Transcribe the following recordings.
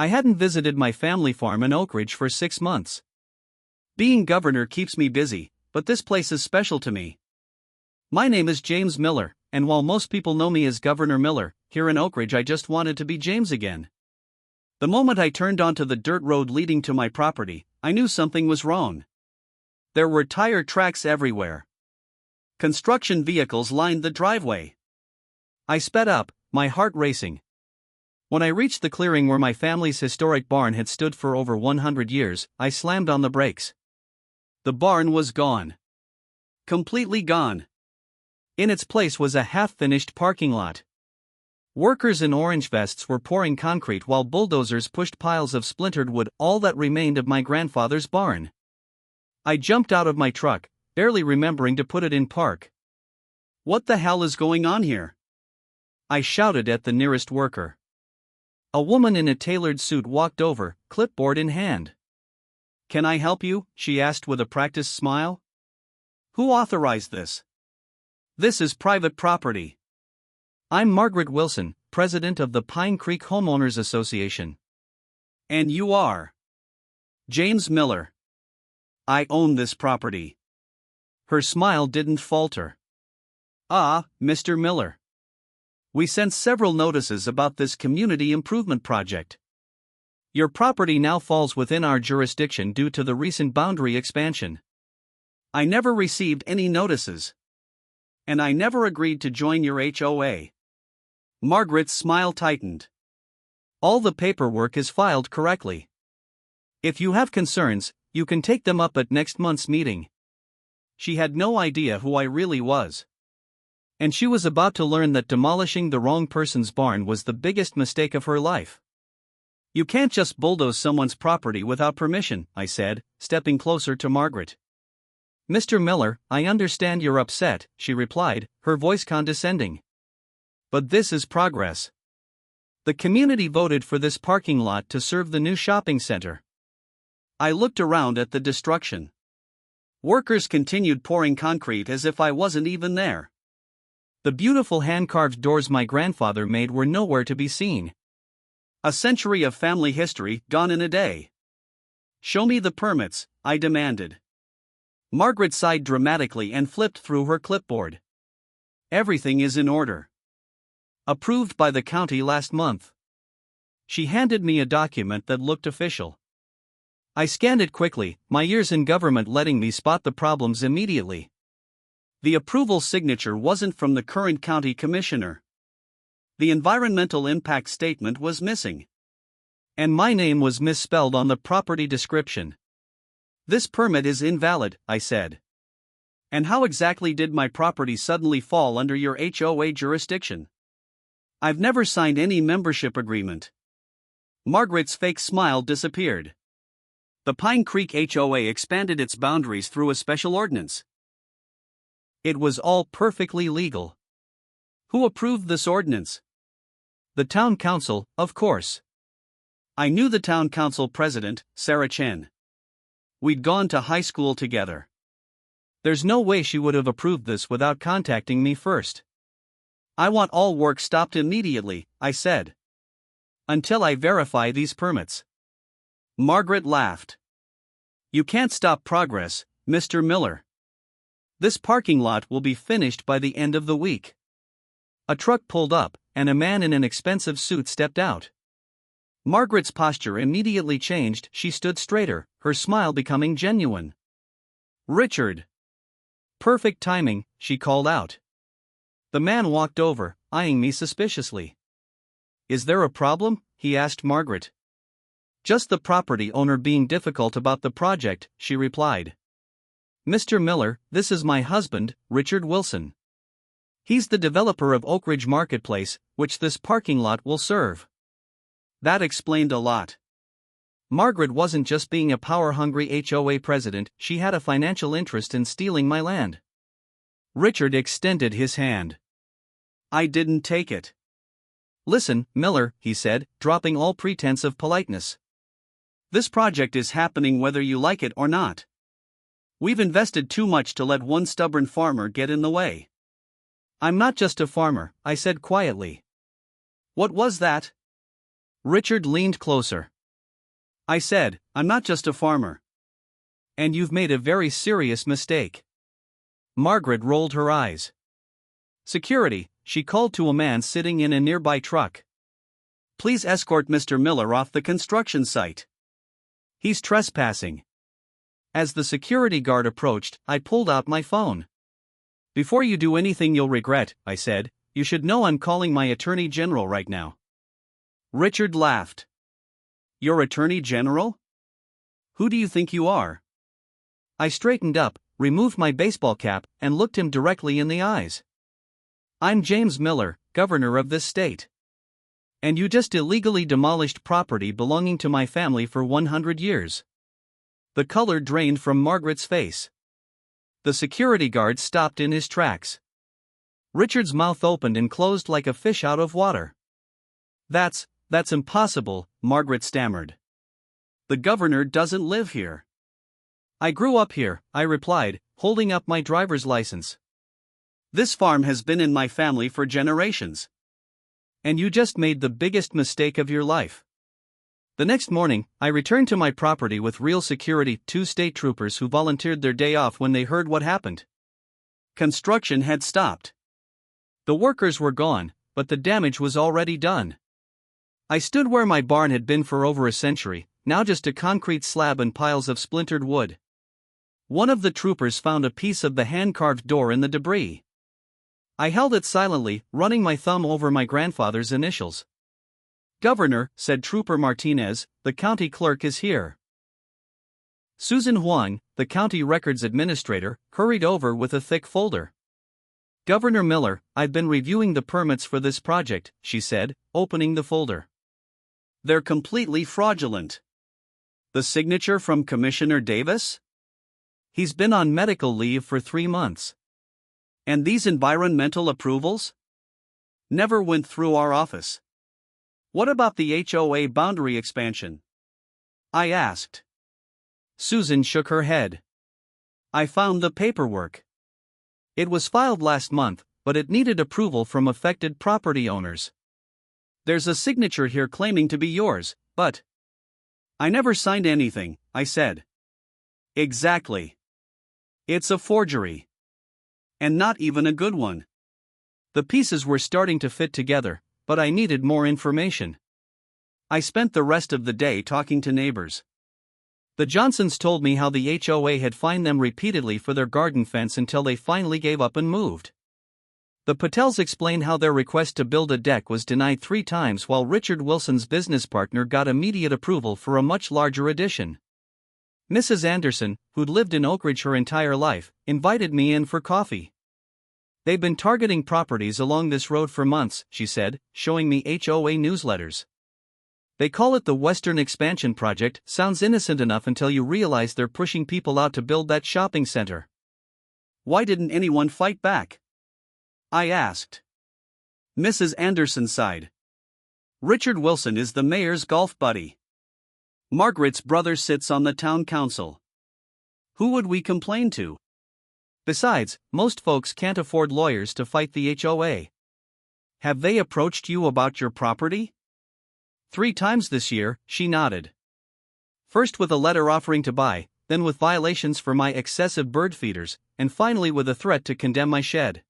I hadn't visited my family farm in Oak Ridge for 6 months. Being governor keeps me busy, but this place is special to me. My name is James Miller, and while most people know me as Governor Miller, here in Oak Ridge I just wanted to be James again. The moment I turned onto the dirt road leading to my property, I knew something was wrong. There were tire tracks everywhere. Construction vehicles lined the driveway. I sped up, my heart racing. When I reached the clearing where my family's historic barn had stood for over 100 years, I slammed on the brakes. The barn was gone. Completely gone. In its place was a half-finished parking lot. Workers in orange vests were pouring concrete while bulldozers pushed piles of splintered wood, all that remained of my grandfather's barn. I jumped out of my truck, barely remembering to put it in park. "What the hell is going on here?" I shouted at the nearest worker. A woman in a tailored suit walked over, clipboard in hand. "Can I help you?" she asked with a practiced smile. "Who authorized this?" "This is private property." "I'm Margaret Wilson, president of the Pine Creek Homeowners Association." "And you are?" "James Miller. I own this property." Her smile didn't falter. "Ah, Mr. Miller. We sent several notices about this community improvement project. Your property now falls within our jurisdiction due to the recent boundary expansion." "I never received any notices. And I never agreed to join your HOA." Margaret's smile tightened. "All the paperwork is filed correctly. If you have concerns, you can take them up at next month's meeting." She had no idea who I really was. And she was about to learn that demolishing the wrong person's barn was the biggest mistake of her life. "You can't just bulldoze someone's property without permission," I said, stepping closer to Margaret. "Mr. Miller, I understand you're upset," she replied, her voice condescending. "But this is progress. The community voted for this parking lot to serve the new shopping center." I looked around at the destruction. Workers continued pouring concrete as if I wasn't even there. The beautiful hand-carved doors my grandfather made were nowhere to be seen. A century of family history gone in a day. "Show me the permits," I demanded. Margaret sighed dramatically and flipped through her clipboard. "Everything is in order. Approved by the county last month." She handed me a document that looked official. I scanned it quickly, my years in government letting me spot the problems immediately. The approval signature wasn't from the current county commissioner. The environmental impact statement was missing. And my name was misspelled on the property description. "This permit is invalid," I said. "And how exactly did my property suddenly fall under your HOA jurisdiction? I've never signed any membership agreement." Margaret's fake smile disappeared. "The Pine Creek HOA expanded its boundaries through a special ordinance. It was all perfectly legal." "Who approved this ordinance?" "The town council, of course." I knew the town council president, Sarah Chen. We'd gone to high school together. There's no way she would have approved this without contacting me first. "I want all work stopped immediately," I said. "Until I verify these permits." Margaret laughed. "You can't stop progress, Mr. Miller. This parking lot will be finished by the end of the week." A truck pulled up, and a man in an expensive suit stepped out. Margaret's posture immediately changed, she stood straighter, her smile becoming genuine. "Richard." "Perfect timing," she called out. The man walked over, eyeing me suspiciously. "Is there a problem?" he asked Margaret. "Just the property owner being difficult about the project," she replied. "Mr. Miller, this is my husband, Richard Wilson. He's the developer of Oak Ridge Marketplace, which this parking lot will serve." That explained a lot. Margaret wasn't just being a power-hungry HOA president, she had a financial interest in stealing my land. Richard extended his hand. I didn't take it. "Listen, Miller," he said, dropping all pretense of politeness. "This project is happening whether you like it or not. We've invested too much to let one stubborn farmer get in the way." "I'm not just a farmer," I said quietly. "What was that?" Richard leaned closer. I said, I'm not just a farmer. And you've made a very serious mistake. Margaret rolled her eyes. Security, she called to a man sitting in a nearby truck. Please escort Mr. Miller off the construction site. He's trespassing. As the security guard approached, I pulled out my phone. Before you do anything you'll regret, I said, you should know I'm calling my attorney general right now. Richard laughed. Your attorney general? Who do you think you are? I straightened up, removed my baseball cap, and looked him directly in the eyes. I'm James Miller, governor of this state. And you just illegally demolished property belonging to my family for 100 years. The color drained from Margaret's face. The security guard stopped in his tracks. Richard's mouth opened and closed like a fish out of water. That's impossible, Margaret stammered. The governor doesn't live here. I grew up here, I replied, holding up my driver's license. This farm has been in my family for generations. And you just made the biggest mistake of your life. The next morning, I returned to my property with real security, 2 state troopers who volunteered their day off when they heard what happened. Construction had stopped. The workers were gone, but the damage was already done. I stood where my barn had been for over a century, now just a concrete slab and piles of splintered wood. One of the troopers found a piece of the hand-carved door in the debris. I held it silently, running my thumb over my grandfather's initials. Governor, said Trooper Martinez, the county clerk is here. Susan Huang, the county records administrator, hurried over with a thick folder. Governor Miller, I've been reviewing the permits for this project, she said, opening the folder. They're completely fraudulent. The signature from Commissioner Davis? He's been on medical leave for 3 months. And these environmental approvals? Never went through our office. What about the HOA boundary expansion? I asked. Susan shook her head. I found the paperwork. It was filed last month, but it needed approval from affected property owners. There's a signature here claiming to be yours, but I never signed anything, I said. Exactly. It's a forgery. And not even a good one. The pieces were starting to fit together, but I needed more information. I spent the rest of the day talking to neighbors. The Johnsons told me how the HOA had fined them repeatedly for their garden fence until they finally gave up and moved. The Patels explained how their request to build a deck was denied 3 times while Richard Wilson's business partner got immediate approval for a much larger addition. Mrs. Anderson, who'd lived in Oak Ridge her entire life, invited me in for coffee. They've been targeting properties along this road for months, she said, showing me HOA newsletters. They call it the Western Expansion Project. Sounds innocent enough until you realize they're pushing people out to build that shopping center. Why didn't anyone fight back? I asked. Mrs. Anderson sighed. Richard Wilson is the mayor's golf buddy. Margaret's brother sits on the town council. Who would we complain to? Besides, most folks can't afford lawyers to fight the HOA. Have they approached you about your property? 3 times this year, she nodded. First with a letter offering to buy, then with violations for my excessive bird feeders, and finally with a threat to condemn my shed.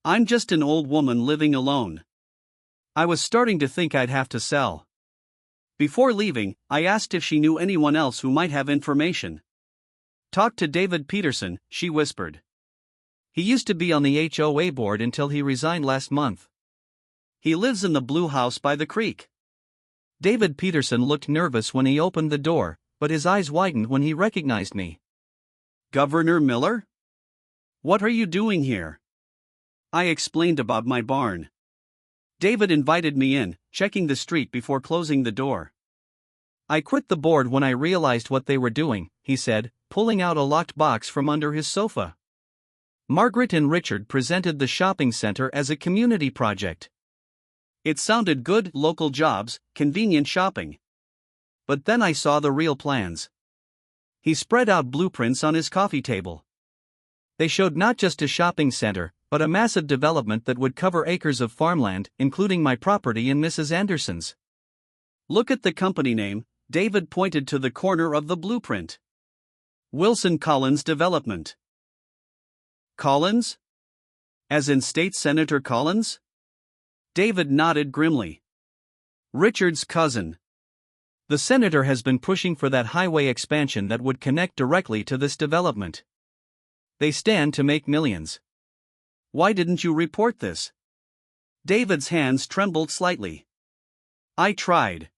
I'm just an old woman living alone. I was starting to think I'd have to sell. Before leaving, I asked if she knew anyone else who might have information. Talk to David Peterson, she whispered. He used to be on the HOA board until he resigned last month. He lives in the blue house by the creek. David Peterson looked nervous when he opened the door, but his eyes widened when he recognized me. Governor Miller? What are you doing here? I explained about my barn. David invited me in, checking the street before closing the door. I quit the board when I realized what they were doing, he said, pulling out a locked box from under his sofa. Margaret and Richard presented the shopping center as a community project. It sounded good, local jobs, convenient shopping. But then I saw the real plans. He spread out blueprints on his coffee table. They showed not just a shopping center, but a massive development that would cover acres of farmland, including my property and Mrs. Anderson's. Look at the company name. David pointed to the corner of the blueprint. Wilson Collins Development. Collins? As in State Senator Collins? David nodded grimly. Richard's cousin. The senator has been pushing for that highway expansion that would connect directly to this development. They stand to make millions. Why didn't you report this? David's hands trembled slightly. I tried.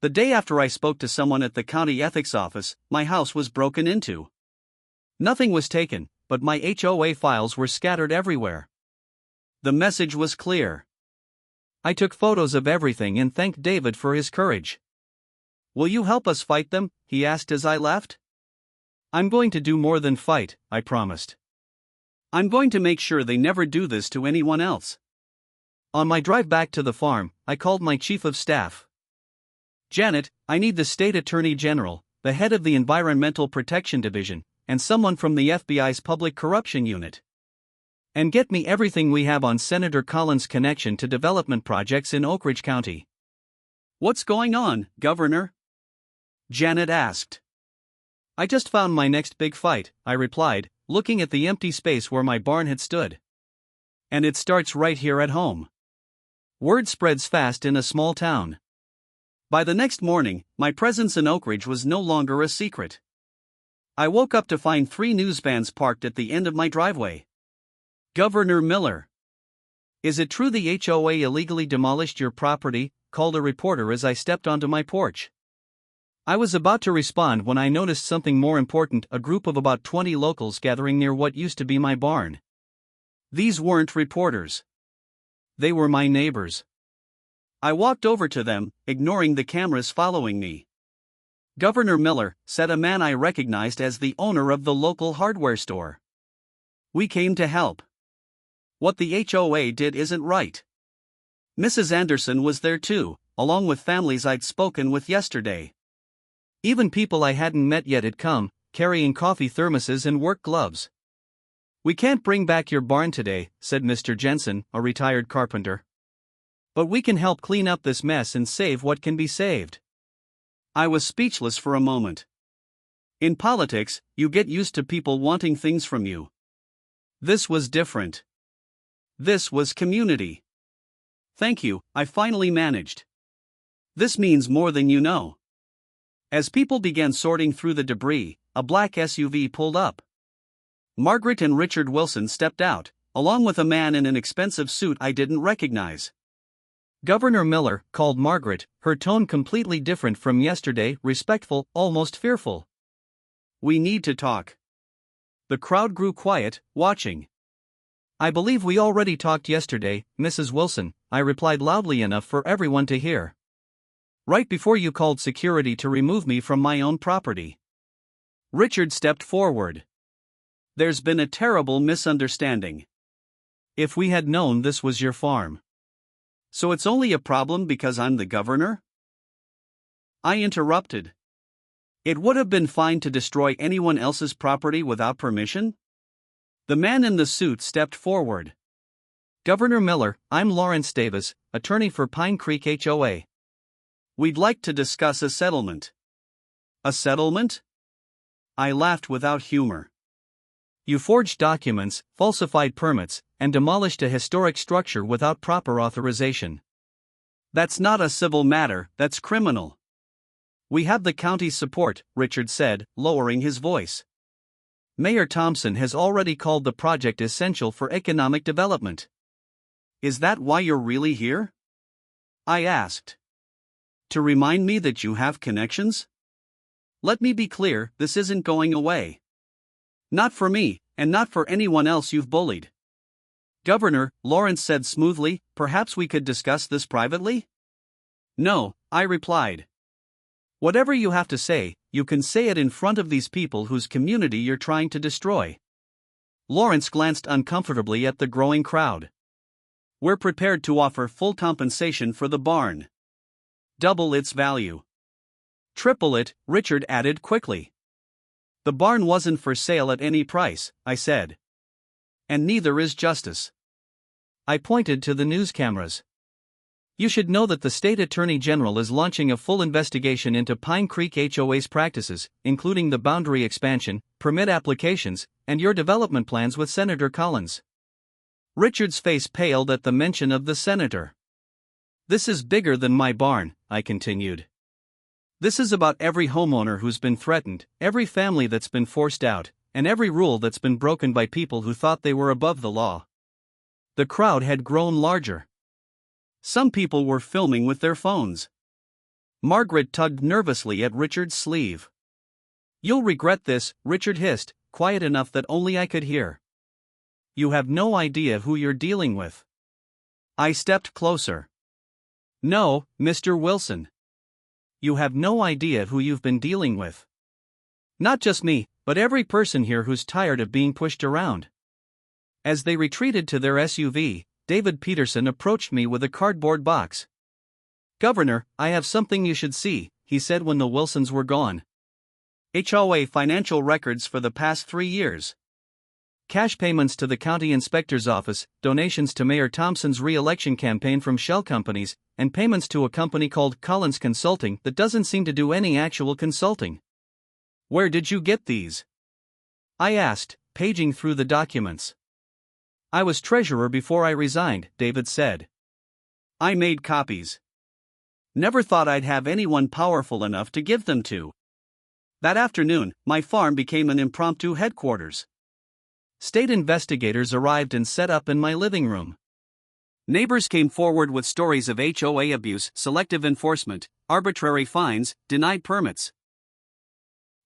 The day after I spoke to someone at the county ethics office, my house was broken into. Nothing was taken, but my HOA files were scattered everywhere. The message was clear. I took photos of everything and thanked David for his courage. Will you help us fight them? He asked as I left. I'm going to do more than fight, I promised. I'm going to make sure they never do this to anyone else. On my drive back to the farm, I called my chief of staff. Janet, I need the state attorney general, the head of the Environmental Protection Division, and someone from the FBI's Public Corruption Unit. And get me everything we have on Senator Collins' connection to development projects in Oak Ridge County. What's going on, Governor? Janet asked. I just found my next big fight, I replied, looking at the empty space where my barn had stood. And it starts right here at home. Word spreads fast in a small town. By the next morning, my presence in Oak Ridge was no longer a secret. I woke up to find 3 news vans parked at the end of my driveway. Governor Miller. Is it true the HOA illegally demolished your property? Called a reporter as I stepped onto my porch. I was about to respond when I noticed something more important, a group of about 20 locals gathering near what used to be my barn. These weren't reporters. They were my neighbors. I walked over to them, ignoring the cameras following me. Governor Miller, said a man I recognized as the owner of the local hardware store. We came to help. What the HOA did isn't right. Mrs. Anderson was there too, along with families I'd spoken with yesterday. Even people I hadn't met yet had come, carrying coffee thermoses and work gloves. We can't bring back your barn today, said Mr. Jensen, a retired carpenter. But we can help clean up this mess and save what can be saved. I was speechless for a moment. In politics, you get used to people wanting things from you. This was different. This was community. Thank you, I finally managed. This means more than you know. As people began sorting through the debris, a black SUV pulled up. Margaret and Richard Wilson stepped out, along with a man in an expensive suit I didn't recognize. Governor Miller, called Margaret, her tone completely different from yesterday, respectful, almost fearful. We need to talk. The crowd grew quiet, watching. I believe we already talked yesterday, Mrs. Wilson, I replied loudly enough for everyone to hear. Right before you called security to remove me from my own property. Richard stepped forward. There's been a terrible misunderstanding. If we had known this was your farm. So it's only a problem because I'm the governor? I interrupted. It would have been fine to destroy anyone else's property without permission? The man in the suit stepped forward. Governor Miller, I'm Lawrence Davis, attorney for Pine Creek HOA. We'd like to discuss a settlement. A settlement? I laughed without humor. You forged documents, falsified permits, and demolished a historic structure without proper authorization. That's not a civil matter, that's criminal. We have the county's support, Richard said, lowering his voice. Mayor Thompson has already called the project essential for economic development. Is that why you're really here? I asked. To remind me that you have connections? Let me be clear, this isn't going away. Not for me, and not for anyone else you've bullied. Governor, Lawrence said smoothly, perhaps we could discuss this privately? No, I replied. Whatever you have to say, you can say it in front of these people whose community you're trying to destroy. Lawrence glanced uncomfortably at the growing crowd. We're prepared to offer full compensation for the barn. Double its value. Triple it, Richard added quickly. The barn wasn't for sale at any price, I said. And neither is justice. I pointed to the news cameras. You should know that the state attorney general is launching a full investigation into Pine Creek HOA's practices, including the boundary expansion, permit applications, and your development plans with Senator Collins. Richard's face paled at the mention of the senator. This is bigger than my barn, I continued. This is about every homeowner who's been threatened, every family that's been forced out, and every rule that's been broken by people who thought they were above the law. The crowd had grown larger. Some people were filming with their phones. Margaret tugged nervously at Richard's sleeve. You'll regret this, Richard hissed, quiet enough that only I could hear. You have no idea who you're dealing with. I stepped closer. No, Mr. Wilson. You have no idea who you've been dealing with. Not just me, but every person here who's tired of being pushed around. As they retreated to their SUV, David Peterson approached me with a cardboard box. Governor, I have something you should see, he said when the Wilsons were gone. HOA financial records for the past 3 years. Cash payments to the county inspector's office, donations to Mayor Thompson's re-election campaign from shell companies, and payments to a company called Collins Consulting that doesn't seem to do any actual consulting. Where did you get these? I asked, paging through the documents. I was treasurer before I resigned, David said. I made copies. Never thought I'd have anyone powerful enough to give them to. That afternoon, my farm became an impromptu headquarters. State investigators arrived and set up in my living room. Neighbors came forward with stories of HOA abuse, selective enforcement, arbitrary fines, denied permits.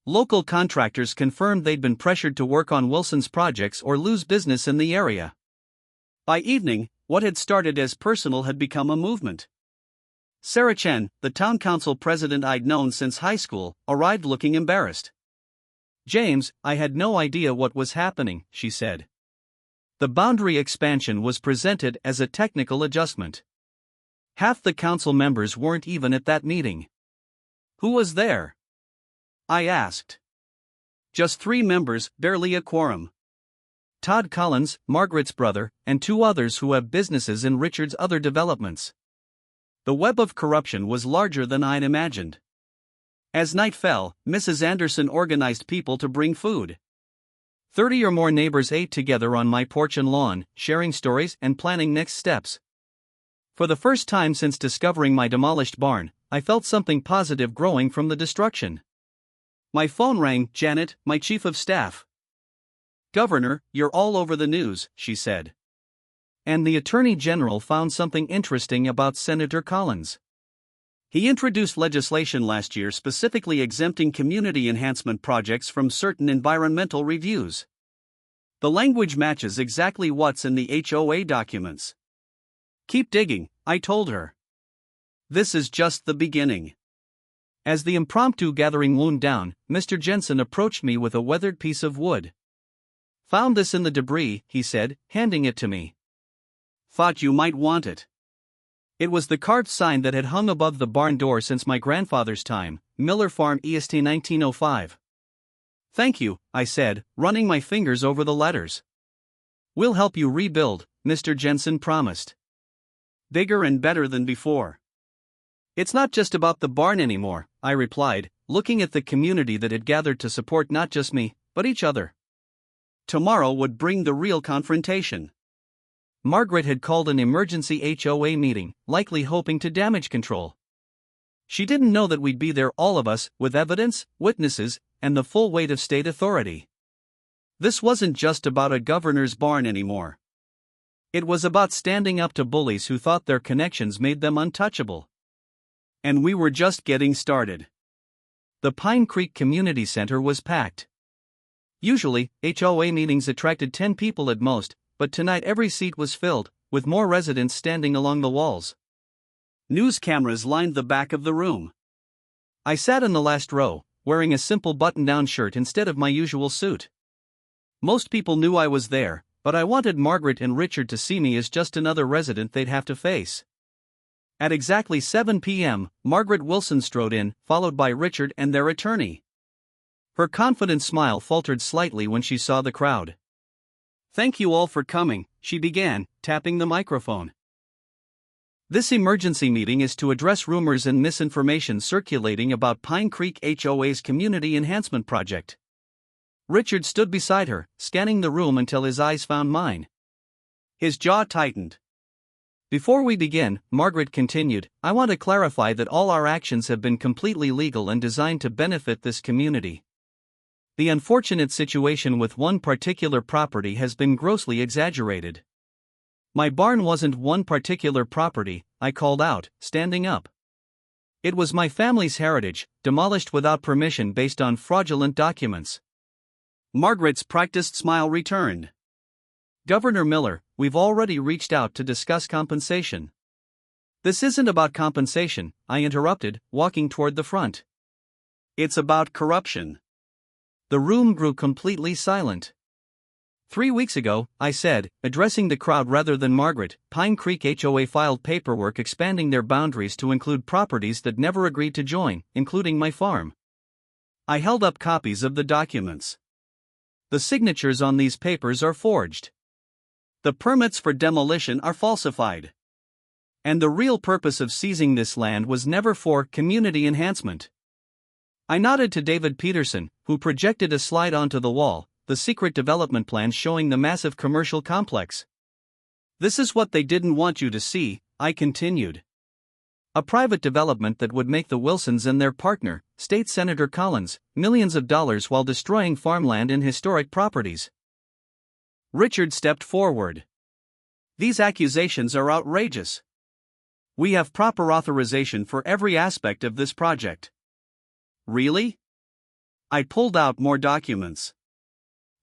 Local contractors confirmed they'd been pressured to work on Wilson's projects or lose business in the area. By evening, what had started as personal had become a movement. Sarah Chen, the town council president I'd known since high school, arrived looking embarrassed. James, I had no idea what was happening, she said. The boundary expansion was presented as a technical adjustment. Half the council members weren't even at that meeting. Who was there? I asked. Just 3 members, barely a quorum. Todd Collins, Margaret's brother, and 2 others who have businesses in Richard's other developments. The web of corruption was larger than I'd imagined. As night fell, Mrs. Anderson organized people to bring food. 30 or more neighbors ate together on my porch and lawn, sharing stories and planning next steps. For the first time since discovering my demolished barn, I felt something positive growing from the destruction. My phone rang. Janet, my chief of staff. Governor, you're all over the news, she said. And the Attorney General found something interesting about Senator Collins. He introduced legislation last year specifically exempting community enhancement projects from certain environmental reviews. The language matches exactly what's in the HOA documents. Keep digging, I told her. This is just the beginning. As the impromptu gathering wound down, Mr. Jensen approached me with a weathered piece of wood. Found this in the debris, he said, handing it to me. Thought you might want it. It was the carved sign that had hung above the barn door since my grandfather's time, Miller Farm EST 1905. Thank you, I said, running my fingers over the letters. We'll help you rebuild, Mr. Jensen promised. Bigger and better than before. It's not just about the barn anymore, I replied, looking at the community that had gathered to support not just me, but each other. Tomorrow would bring the real confrontation. Margaret had called an emergency HOA meeting, likely hoping to damage control. She didn't know that we'd be there, all of us, with evidence, witnesses, and the full weight of state authority. This wasn't just about a governor's barn anymore. It was about standing up to bullies who thought their connections made them untouchable. And we were just getting started. The Pine Creek Community Center was packed. Usually, HOA meetings attracted 10 people at most, but tonight every seat was filled, with more residents standing along the walls. News cameras lined the back of the room. I sat in the last row, wearing a simple button-down shirt instead of my usual suit. Most people knew I was there, but I wanted Margaret and Richard to see me as just another resident they'd have to face. At exactly 7 p.m., Margaret Wilson strode in, followed by Richard and their attorney. Her confident smile faltered slightly when she saw the crowd. Thank you all for coming, she began, tapping the microphone. This emergency meeting is to address rumors and misinformation circulating about Pine Creek HOA's community enhancement project. Richard stood beside her, scanning the room until his eyes found mine. His jaw tightened. Before we begin, Margaret continued, I want to clarify that all our actions have been completely legal and designed to benefit this community. The unfortunate situation with one particular property has been grossly exaggerated. My barn wasn't one particular property, I called out, standing up. It was my family's heritage, demolished without permission based on fraudulent documents. Margaret's practiced smile returned. Governor Miller, we've already reached out to discuss compensation. This isn't about compensation, I interrupted, walking toward the front. It's about corruption. The room grew completely silent. 3 weeks ago, I said, addressing the crowd rather than Margaret, Pine Creek HOA filed paperwork expanding their boundaries to include properties that never agreed to join, including my farm. I held up copies of the documents. The signatures on these papers are forged. The permits for demolition are falsified. And the real purpose of seizing this land was never for community enhancement. I nodded to David Peterson, who projected a slide onto the wall, the secret development plans showing the massive commercial complex. This is what they didn't want you to see, I continued. A private development that would make the Wilsons and their partner, State Senator Collins, millions of dollars while destroying farmland and historic properties. Richard stepped forward. These accusations are outrageous. We have proper authorization for every aspect of this project. Really? I pulled out more documents.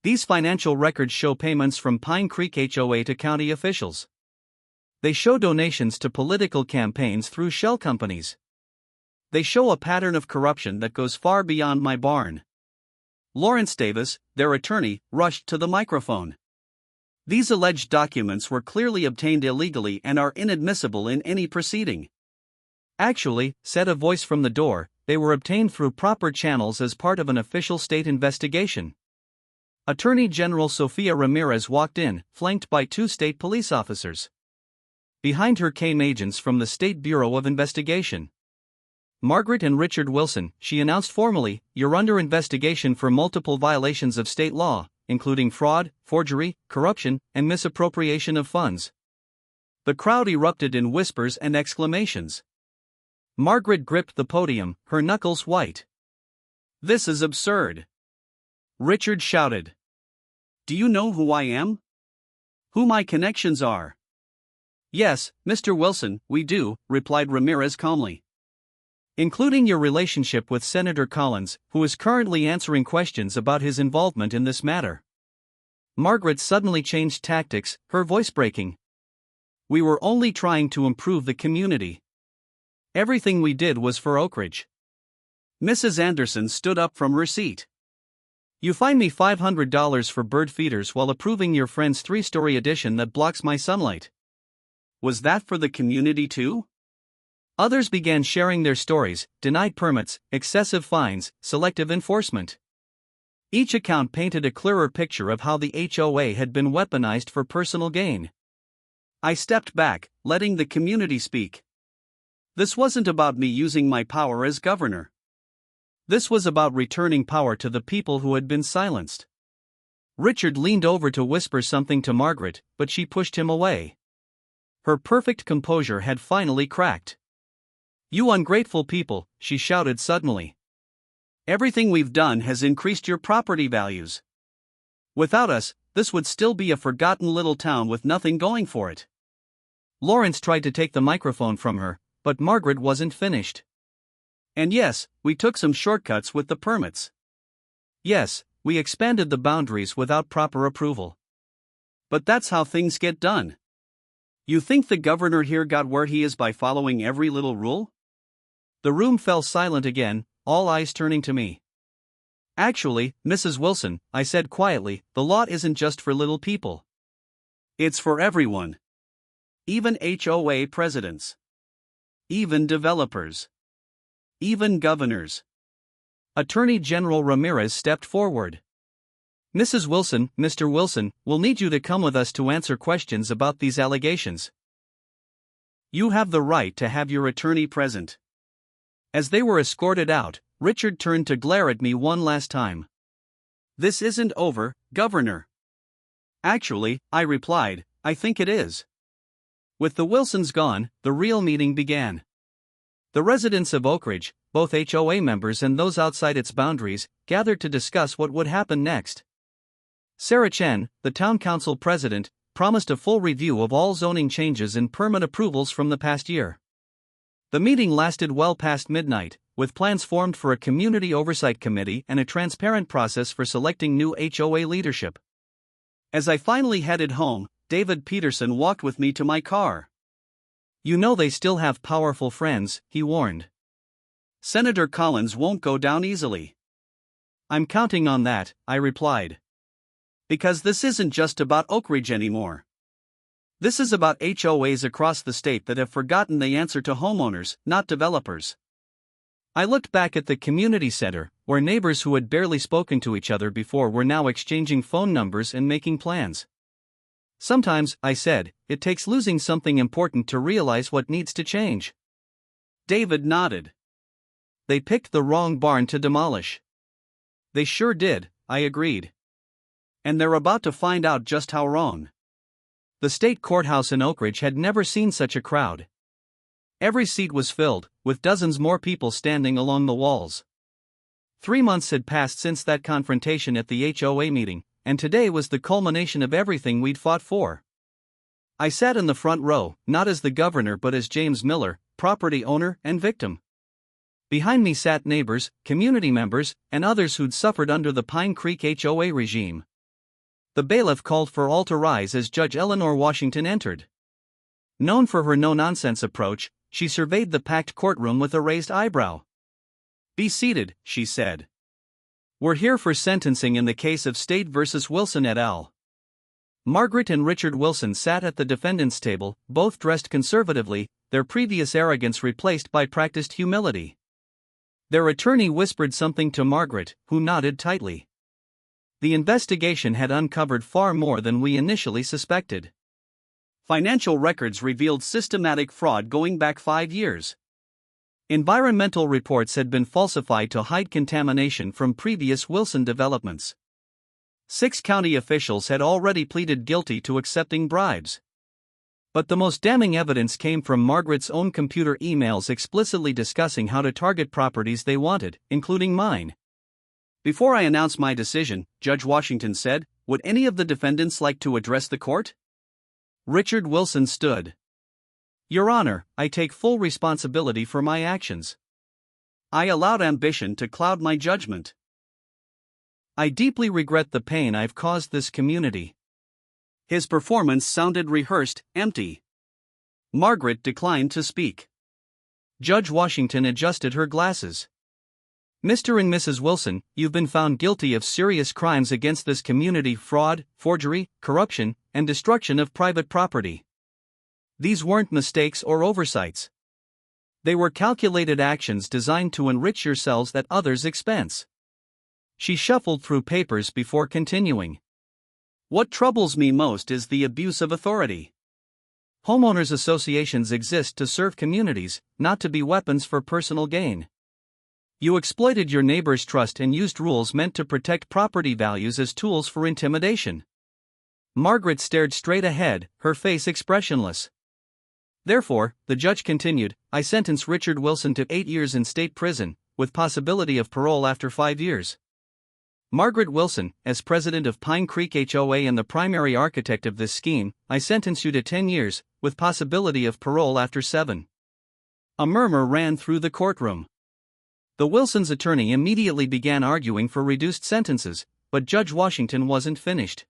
These financial records show payments from Pine Creek HOA to county officials. They show donations to political campaigns through shell companies. They show a pattern of corruption that goes far beyond my barn. Lawrence Davis, their attorney, rushed to the microphone. These alleged documents were clearly obtained illegally and are inadmissible in any proceeding. Actually, said a voice from the door, they were obtained through proper channels as part of an official state investigation. Attorney General Sofia Ramirez walked in, flanked by 2 state police officers. Behind her came agents from the State Bureau of Investigation. Margaret and Richard Wilson, she announced formally, you're under investigation for multiple violations of state law, including fraud, forgery, corruption, and misappropriation of funds. The crowd erupted in whispers and exclamations. Margaret gripped the podium, her knuckles white. This is absurd. Richard shouted. Do you know who I am? Who my connections are? Yes, Mr. Wilson, we do, replied Ramirez calmly. Including your relationship with Senator Collins, who is currently answering questions about his involvement in this matter. Margaret suddenly changed tactics, her voice breaking. We were only trying to improve the community. Everything we did was for Oak Ridge. Mrs. Anderson stood up from her seat. You fined me $500 for bird feeders while approving your friend's 3-story addition that blocks my sunlight. Was that for the community too? Others began sharing their stories, denied permits, excessive fines, selective enforcement. Each account painted a clearer picture of how the HOA had been weaponized for personal gain. I stepped back, letting the community speak. This wasn't about me using my power as governor. This was about returning power to the people who had been silenced. Richard leaned over to whisper something to Margaret, but she pushed him away. Her perfect composure had finally cracked. You ungrateful people, she shouted suddenly. Everything we've done has increased your property values. Without us, this would still be a forgotten little town with nothing going for it. Lawrence tried to take the microphone from her, but Margaret wasn't finished. And yes, we took some shortcuts with the permits. Yes, we expanded the boundaries without proper approval. But that's how things get done. You think the governor here got where he is by following every little rule? The room fell silent again, all eyes turning to me. Actually, Mrs. Wilson, I said quietly, the law isn't just for little people. It's for everyone. Even HOA presidents. Even developers. Even governors. Attorney General Ramirez stepped forward. Mrs. Wilson, Mr. Wilson, we'll need you to come with us to answer questions about these allegations. You have the right to have your attorney present." As they were escorted out, Richard turned to glare at me one last time. "This isn't over, Governor." "Actually," I replied, "I think it is." With the Wilsons gone, the real meeting began. The residents of Oak Ridge, both HOA members and those outside its boundaries, gathered to discuss what would happen next. Sarah Chen, the town council president, promised a full review of all zoning changes and permit approvals from the past year. The meeting lasted well past midnight, with plans formed for a community oversight committee and a transparent process for selecting new HOA leadership. As I finally headed home, David Peterson walked with me to my car. "You know they still have powerful friends," he warned. "Senator Collins won't go down easily." "I'm counting on that," I replied. "Because this isn't just about Oak Ridge anymore. This is about HOAs across the state that have forgotten they answer to homeowners, not developers." I looked back at the community center, where neighbors who had barely spoken to each other before were now exchanging phone numbers and making plans. "Sometimes," I said, "it takes losing something important to realize what needs to change." David nodded. "They picked the wrong barn to demolish." "They sure did," I agreed. "And they're about to find out just how wrong." The state courthouse in Oak Ridge had never seen such a crowd. Every seat was filled, with dozens more people standing along the walls. 3 months had passed since that confrontation at the HOA meeting, and today was the culmination of everything we'd fought for. I sat in the front row, not as the governor but as James Miller, property owner and victim. Behind me sat neighbors, community members, and others who'd suffered under the Pine Creek HOA regime. The bailiff called for all to rise as Judge Eleanor Washington entered. Known for her no-nonsense approach, she surveyed the packed courtroom with a raised eyebrow. "Be seated," she said. "We're here for sentencing in the case of State v. Wilson et al." Margaret and Richard Wilson sat at the defendant's table, both dressed conservatively, their previous arrogance replaced by practiced humility. Their attorney whispered something to Margaret, who nodded tightly. The investigation had uncovered far more than we initially suspected. Financial records revealed systematic fraud going back 5 years. Environmental reports had been falsified to hide contamination from previous Wilson developments. 6 county officials had already pleaded guilty to accepting bribes. But the most damning evidence came from Margaret's own computer emails explicitly discussing how to target properties they wanted, including mine. "Before I announce my decision," Judge Washington said, "would any of the defendants like to address the court?" Richard Wilson stood. "Your Honor, I take full responsibility for my actions. I allowed ambition to cloud my judgment. I deeply regret the pain I've caused this community." His performance sounded rehearsed, empty. Margaret declined to speak. Judge Washington adjusted her glasses. "Mr. and Mrs. Wilson, you've been found guilty of serious crimes against this community: fraud, forgery, corruption, and destruction of private property. These weren't mistakes or oversights. They were calculated actions designed to enrich yourselves at others' expense." She shuffled through papers before continuing. "What troubles me most is the abuse of authority. Homeowners associations exist to serve communities, not to be weapons for personal gain. You exploited your neighbor's trust and used rules meant to protect property values as tools for intimidation." Margaret stared straight ahead, her face expressionless. "Therefore," the judge continued, "I sentence Richard Wilson to 8 years in state prison, with possibility of parole after 5 years. Margaret Wilson, as president of Pine Creek HOA and the primary architect of this scheme, I sentence you to 10 years, with possibility of parole after 7. A murmur ran through the courtroom. The Wilsons' attorney immediately began arguing for reduced sentences, but Judge Washington wasn't finished.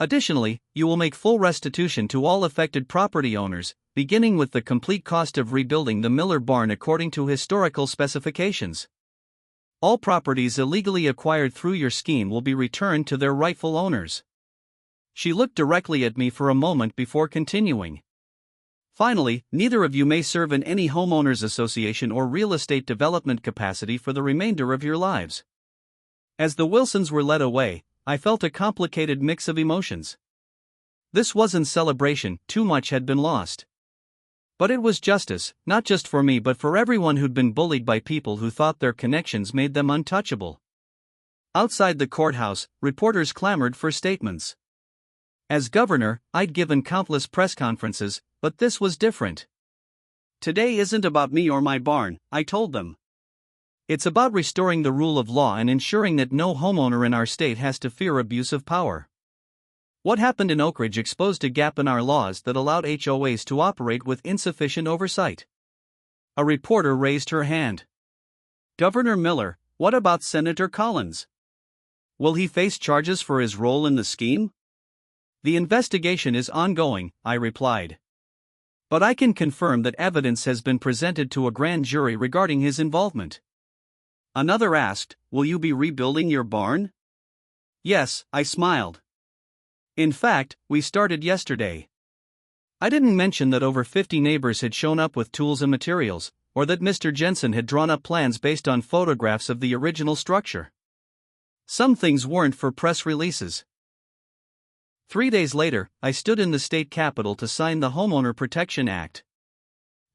"Additionally, you will make full restitution to all affected property owners, beginning with the complete cost of rebuilding the Miller barn according to historical specifications. All properties illegally acquired through your scheme will be returned to their rightful owners." She looked directly at me for a moment before continuing. "Finally, neither of you may serve in any homeowners association or real estate development capacity for the remainder of your lives." As the Wilsons were led away, I felt a complicated mix of emotions. This wasn't celebration, too much had been lost. But it was justice, not just for me but for everyone who'd been bullied by people who thought their connections made them untouchable. Outside the courthouse, reporters clamored for statements. As governor, I'd given countless press conferences, but this was different. Today isn't about me or my barn, I told them. It's about restoring the rule of law and ensuring that no homeowner in our state has to fear abuse of power. What happened in Oak Ridge exposed a gap in our laws that allowed HOAs to operate with insufficient oversight. A reporter raised her hand. Governor Miller, what about Senator Collins? Will he face charges for his role in the scheme? The investigation is ongoing, I replied. But I can confirm that evidence has been presented to a grand jury regarding his involvement. Another asked, will you be rebuilding your barn? Yes, I smiled. In fact, we started yesterday. I didn't mention that over 50 neighbors had shown up with tools and materials, or that Mr. Jensen had drawn up plans based on photographs of the original structure. Some things weren't for press releases. 3 days later, I stood in the state capitol to sign the Homeowner Protection Act.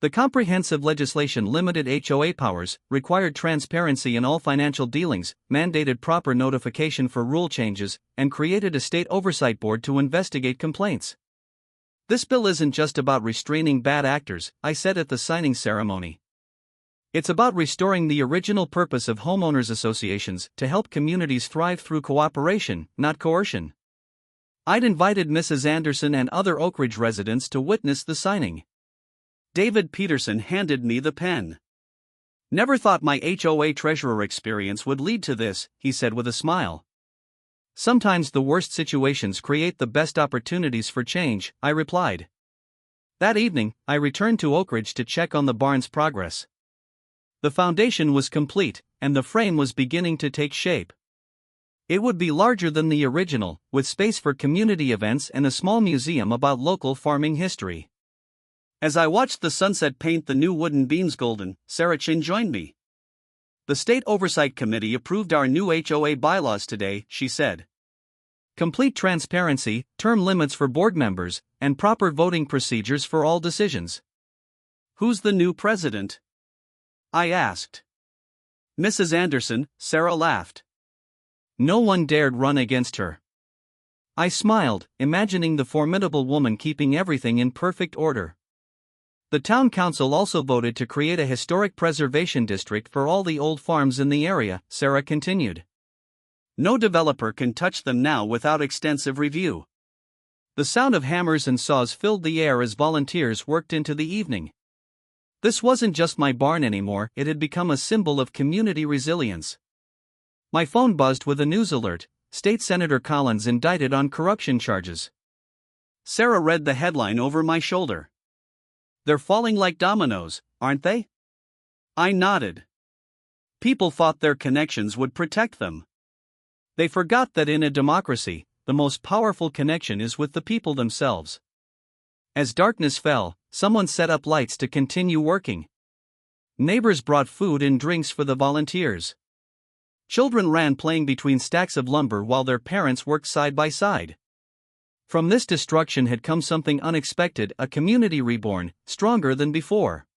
The comprehensive legislation limited HOA powers, required transparency in all financial dealings, mandated proper notification for rule changes, and created a state oversight board to investigate complaints. This bill isn't just about restraining bad actors, I said at the signing ceremony. It's about restoring the original purpose of homeowners associations to help communities thrive through cooperation, not coercion. I'd invited Mrs. Anderson and other Oak Ridge residents to witness the signing. David Peterson handed me the pen. Never thought my HOA treasurer experience would lead to this, he said with a smile. Sometimes the worst situations create the best opportunities for change, I replied. That evening, I returned to Oak Ridge to check on the barn's progress. The foundation was complete, and the frame was beginning to take shape. It would be larger than the original, with space for community events and a small museum about local farming history. As I watched the sunset paint the new wooden beams golden, Sarah Chin joined me. The State Oversight Committee approved our new HOA bylaws today, she said. Complete transparency, term limits for board members, and proper voting procedures for all decisions. Who's the new president? I asked. Mrs. Anderson, Sarah laughed. No one dared run against her. I smiled, imagining the formidable woman keeping everything in perfect order. The town council also voted to create a historic preservation district for all the old farms in the area, Sarah continued. No developer can touch them now without extensive review. The sound of hammers and saws filled the air as volunteers worked into the evening. This wasn't just my barn anymore, it had become a symbol of community resilience. My phone buzzed with a news alert: State Senator Collins indicted on corruption charges. Sarah read the headline over my shoulder. They're falling like dominoes, aren't they? I nodded. People thought their connections would protect them. They forgot that in a democracy, the most powerful connection is with the people themselves. As darkness fell, someone set up lights to continue working. Neighbors brought food and drinks for the volunteers. Children ran playing between stacks of lumber while their parents worked side by side. From this destruction had come something unexpected, a community reborn, stronger than before.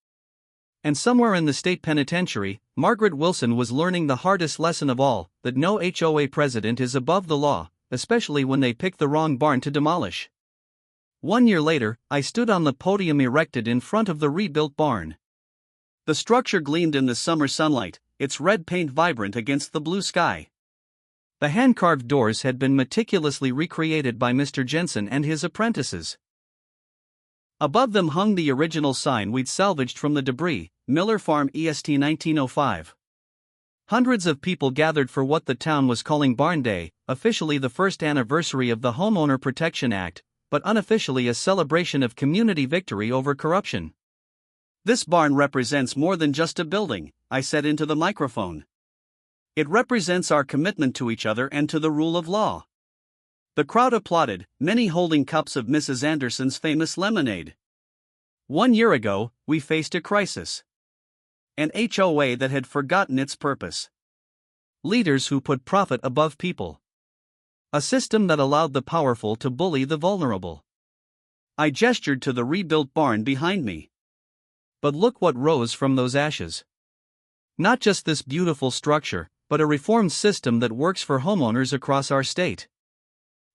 And somewhere in the state penitentiary, Margaret Wilson was learning the hardest lesson of all, that no HOA president is above the law, especially when they pick the wrong barn to demolish. 1 year later, I stood on the podium erected in front of the rebuilt barn. The structure gleamed in the summer sunlight, its red paint vibrant against the blue sky. The hand-carved doors had been meticulously recreated by Mr. Jensen and his apprentices. Above them hung the original sign we'd salvaged from the debris, Miller Farm EST 1905. Hundreds of people gathered for what the town was calling Barn Day, officially the first anniversary of the Homeowner Protection Act, but unofficially a celebration of community victory over corruption. This barn represents more than just a building, I said into the microphone. It represents our commitment to each other and to the rule of law. The crowd applauded, many holding cups of Mrs. Anderson's famous lemonade. 1 year ago, we faced a crisis. An HOA that had forgotten its purpose. Leaders who put profit above people. A system that allowed the powerful to bully the vulnerable. I gestured to the rebuilt barn behind me. But look what rose from those ashes. Not just this beautiful structure, but a reformed system that works for homeowners across our state.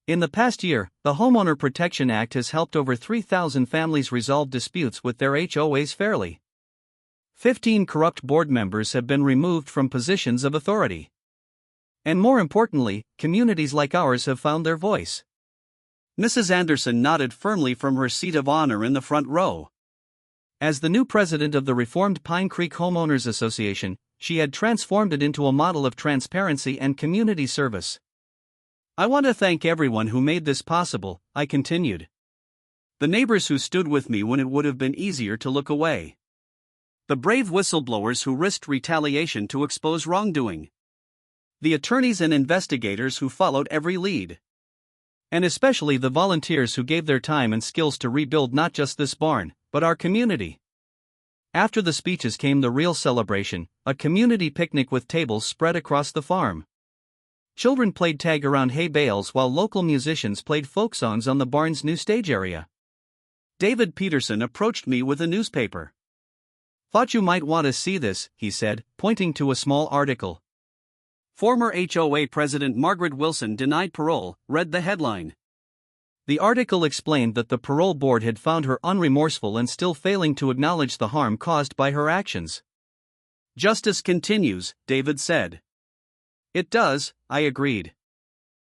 In the past year, the Homeowner Protection Act has helped over 3,000 families resolve disputes with their HOAs fairly. 15 corrupt board members have been removed from positions of authority. And more importantly, communities like ours have found their voice. Mrs. Anderson nodded firmly from her seat of honor in the front row. As the new president of the reformed Pine Creek Homeowners Association, she had transformed it into a model of transparency and community service. I want to thank everyone who made this possible, I continued. The neighbors who stood with me when it would have been easier to look away. The brave whistleblowers who risked retaliation to expose wrongdoing. The attorneys and investigators who followed every lead. And especially the volunteers who gave their time and skills to rebuild not just this barn, but our community. After the speeches came the real celebration, a community picnic with tables spread across the farm. Children played tag around hay bales while local musicians played folk songs on the barn's new stage area. David Peterson approached me with a newspaper. "Thought you might want to see this," he said, pointing to a small article. "Former HOA President Margaret Wilson denied parole," read the headline. The article explained that the parole board had found her unremorseful and still failing to acknowledge the harm caused by her actions. "Justice continues," David said. "It does," I agreed.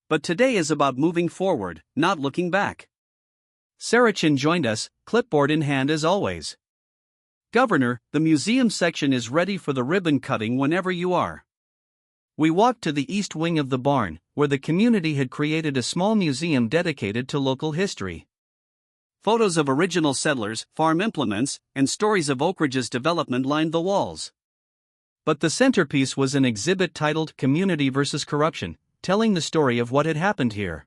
"But today is about moving forward, not looking back." Sarah Chin joined us, clipboard in hand as always. "Governor, the museum section is ready for the ribbon cutting whenever you are." We walked to the east wing of the barn, where the community had created a small museum dedicated to local history. Photos of original settlers, farm implements, and stories of Oak Ridge's development lined the walls. But the centerpiece was an exhibit titled Community vs. Corruption, telling the story of what had happened here.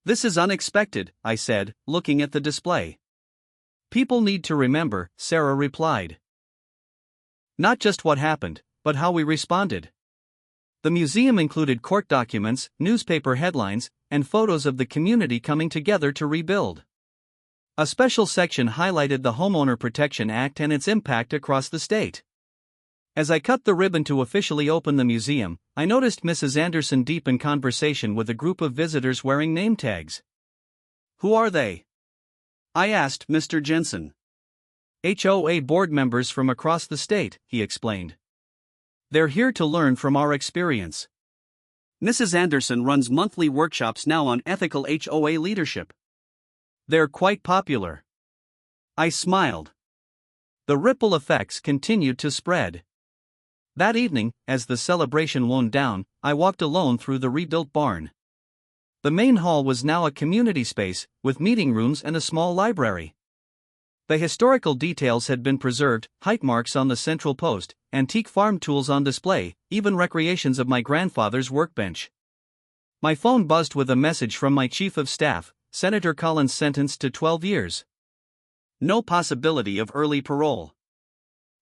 "This is unexpected," I said, looking at the display. "People need to remember," Sarah replied. "Not just what happened, but how we responded." The museum included court documents, newspaper headlines, and photos of the community coming together to rebuild. A special section highlighted the Homeowner Protection Act and its impact across the state. As I cut the ribbon to officially open the museum, I noticed Mrs. Anderson deep in conversation with a group of visitors wearing name tags. "Who are they?" I asked Mr. Jensen. "HOA board members from across the state," he explained. "They're here to learn from our experience." Mrs. Anderson runs monthly workshops now on ethical HOA leadership. They're quite popular. I smiled. The ripple effects continued to spread. That evening, as the celebration wound down, I walked alone through the rebuilt barn. The main hall was now a community space, with meeting rooms and a small library. The historical details had been preserved, height marks on the central post, antique farm tools on display, even recreations of my grandfather's workbench. My phone buzzed with a message from my chief of staff, Senator Collins sentenced to 12 years. No possibility of early parole.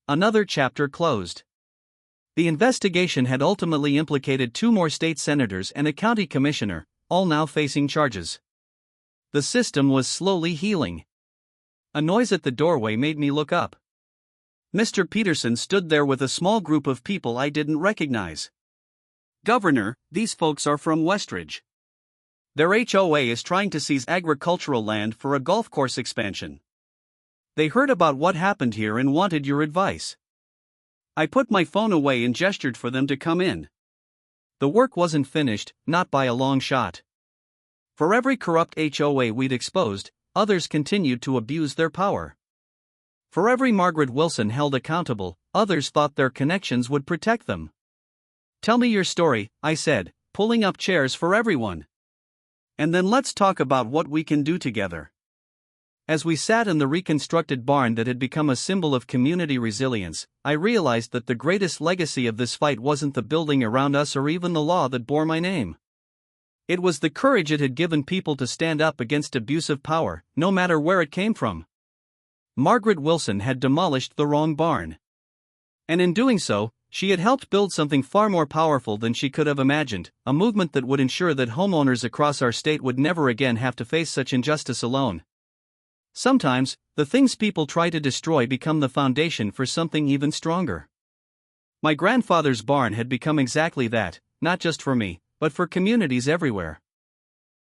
Another chapter closed. The investigation had ultimately implicated 2 more state senators and a county commissioner, all now facing charges. The system was slowly healing. A noise at the doorway made me look up. Mr. Peterson stood there with a small group of people I didn't recognize. "Governor, these folks are from Westridge. Their HOA is trying to seize agricultural land for a golf course expansion. They heard about what happened here and wanted your advice." I put my phone away and gestured for them to come in. The work wasn't finished, not by a long shot. For every corrupt HOA we'd exposed, others continued to abuse their power. For every Margaret Wilson held accountable, others thought their connections would protect them. "Tell me your story," I said, pulling up chairs for everyone. "And then let's talk about what we can do together." As we sat in the reconstructed barn that had become a symbol of community resilience, I realized that the greatest legacy of this fight wasn't the building around us or even the law that bore my name. It was the courage it had given people to stand up against abusive power, no matter where it came from. Margaret Wilson had demolished the wrong barn. And in doing so, she had helped build something far more powerful than she could have imagined, a movement that would ensure that homeowners across our state would never again have to face such injustice alone. Sometimes, the things people try to destroy become the foundation for something even stronger. My grandfather's barn had become exactly that, not just for me, but for communities everywhere.